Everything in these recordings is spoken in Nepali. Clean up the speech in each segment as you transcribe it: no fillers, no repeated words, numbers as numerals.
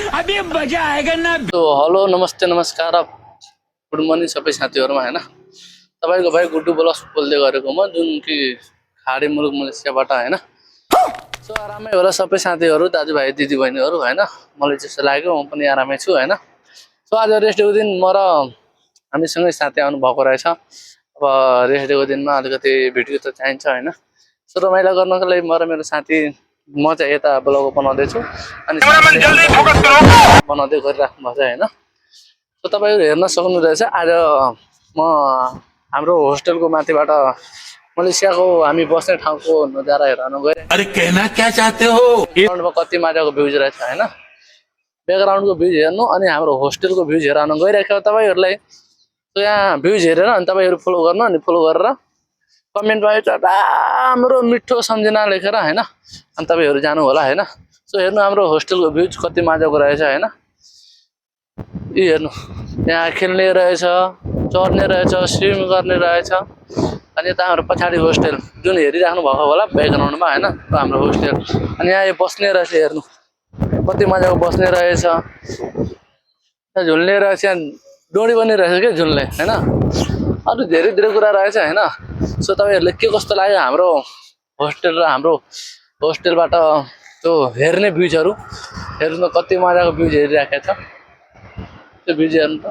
अभी मजा आएगा ना। तो हेलो नमस्ते नमस्कार गुड मर्निङ सबै साथीहरुमा हैन तपाईको भाइ गुड्डु ब्लग्स बोल्दै गरेको म जुन कि खाडी मुलुक मलेसियाबाट हैन सो आरामै होला सबै साथीहरु दाजुभाइ दिदीबहिनीहरु हैन मलाई चाहिँ लाग्यो म पनि आरामै छु हैन सो आज रेस्ट डेको दिन म र हामीसँगै साथी आउनु भएको रहेछ अब रेस्ट डेको दिनमा अलिकति भिडियो त चाहिन्छ हैन सो रमाइलो गर्नको लागि म र मेरो साथी म चाहिँ यता ब्लग बनाउँदै छु अनि जल्दी फोकस गरौ बनाउँदै गरिराख्नु भएको छ हैन सो तपाईहरु हेर्न सक्नु रहेछ आज म हाम्रो होस्टेलको माथिबाट मलेसियाको हामी बस्ने ठाउँको नजारा हेर्न गए। अरे कहना क्या चाहते हो? ग्राउन्डमा कति मजाको भ्यूज रहेछ हैन ब्याकग्राउन्डको भ्यूज हेर्नु अनि हाम्रो होस्टेलको भ्यूज हेर्न गइरहेको तपाईहरुलाई सो यहाँ भ्यूज हेरेर अनि तपाईहरु फलो गर्नु अनि फलो गरेर कमेन्टमा एउटा राम्रो मिठो सम्झना लेखेर हैन अनि तपाईहरु जानु होला हैन सो हेर्नु हाम्रो होस्टेलको भ्यूज कति मजाको रहेछ हैन यी हेर्नु यहाँ खेल्ने रहेछ चढ्ने रहेछ स्विम गर्ने रहेछ अनि यता हाम्रो पछाडी होस्टेल जुन हेरिराख्नु भएको होला ब्याकग्राउन्डमा हैन हाम्रो होस्टेल अनि यहाँ यो बस्ने रहेछ हेर्नु कति मजाको बस्ने रहेछ यहाँ झुल्ने रहेछ यहाँ डोरी पनि रहेछ के झुल्ने हैन अरु धेरै धेरै कुरा रहेछ हैन सो तपाईहरुले के कस्तो लाग्यो हाम्रो होस्टेल र हाम्रो होस्टेलबाट त्यो हेर्ने भ्यूजहरु हेर्नु कति मजाको भ्यूज हेरिराखेको छ त्यो भ्यूज हेर्नु त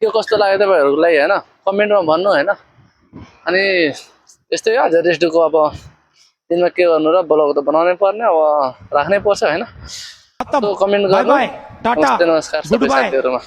के कस्तो लाग्यो तपाईहरुको लागि हैन कमेन्टमा भन्नु हैन अनि यस्तै हो आज रेस्ट डेको अब दिनमा के गर्नु र ब्लग त बनाउनै पर्ने अब राख्नै पर्छ हैन तो कमेन्ट गर्नु बाइ बाइ टाटा नमस्ते नमस्कार सबै साथीहरुमा